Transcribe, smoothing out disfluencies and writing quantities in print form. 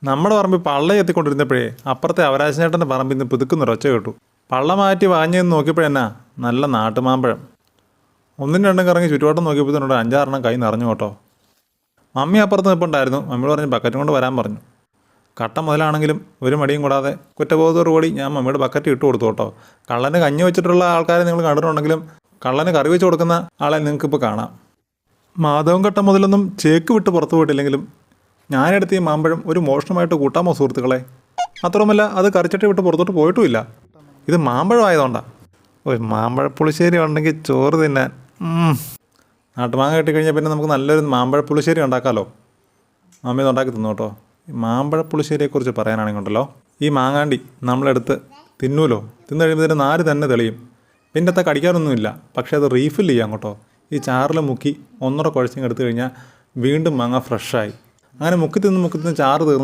നമ്മുടെ പറമ്പിൽ പള്ള എത്തിക്കൊണ്ടിരുന്നപ്പോഴേ അപ്പുറത്തെ അവരാശനേട്ടൻ്റെ പറമ്പിൽ നിന്ന് പുതുക്കുന്നൊരു ഒച്ച കേട്ടു. പള്ള മാറ്റി വാങ്ങിയെന്ന് നോക്കിയപ്പോഴെന്നാ നല്ല നാട്ടുമാമ്പഴം. ഒന്നും രണ്ടും കറങ്ങി ചുറ്റുവട്ടം നോക്കിയപ്പോഴത്തേനോട് 5-6 കൈ നിറഞ്ഞു കേട്ടോ. മമ്മി അപ്പുറത്ത് നിൽപ്പുണ്ടായിരുന്നു. മമ്മി പറഞ്ഞ് ബക്കറ്റും കൊണ്ട് വരാൻ പറഞ്ഞു. കട്ട മുതലാണെങ്കിലും ഒരു മടിയും കൂടാതെ കുറ്റബോധത്തോടുകൂടി ഞാൻ മമ്മിയുടെ ബക്കറ്റ് ഇട്ട് കൊടുത്തു കേട്ടോ. കള്ളന് കഞ്ഞി വെച്ചിട്ടുള്ള ആൾക്കാരെ നിങ്ങൾ കണ്ടിട്ടുണ്ടെങ്കിലും കള്ളന് കറി വെച്ച് കൊടുക്കുന്ന ആളെ നിങ്ങൾക്കിപ്പോൾ കാണാം. മാധവൻ കട്ട മുതലൊന്നും ചേക്ക് വിട്ട് പുറത്തു പോയിട്ടില്ലെങ്കിലും ഞാനെടുത്ത ഈ മാമ്പഴം ഒരു മോഷണമായിട്ട് കൂട്ടാമോ സുഹൃത്തുക്കളെ? അത്രയുമല്ല, അത് കറിച്ചട്ടി വിട്ട് പുറത്തോട്ട് പോയിട്ടുമില്ല. ഇത് മാമ്പഴം ആയതുകൊണ്ടാണ്. ഒരു മാമ്പഴ പുളിശ്ശേരി ഉണ്ടെങ്കിൽ ചോറ് തിന്നാൻ. നാട്ടുമാങ്ങ കിട്ടിക്കഴിഞ്ഞാൽ പിന്നെ നമുക്ക് നല്ലൊരു മാമ്പഴ പുളിശ്ശേരി ഉണ്ടാക്കാമല്ലോ. മമ്മി ഇത് ഉണ്ടാക്കി തിന്നു കേട്ടോ. ഈ മാമ്പഴ പുളിശ്ശേരിയെക്കുറിച്ച് പറയാനാണെങ്കിൽ ഉണ്ടല്ലോ, ഈ മാങ്ങാണ്ടി നമ്മളെടുത്ത് തിന്നൂലോ, തിന്നു കഴിയുമ്പോൾ ഇതിൻ്റെ നാര് തന്നെ തെളിയും. പിന്നത്തെ കടിക്കാനൊന്നുമില്ല. പക്ഷേ അത് റീഫിൽ ചെയ്യാം കേട്ടോ. ഈ ചാറിൽ മുക്കി 1.5 കുഴച്ചിങ് എടുത്തു കഴിഞ്ഞാൽ വീണ്ടും മാങ്ങ ഫ്രഷായി. അങ്ങനെ മുക്കി തിന്ന് ചാറ് തീർന്നു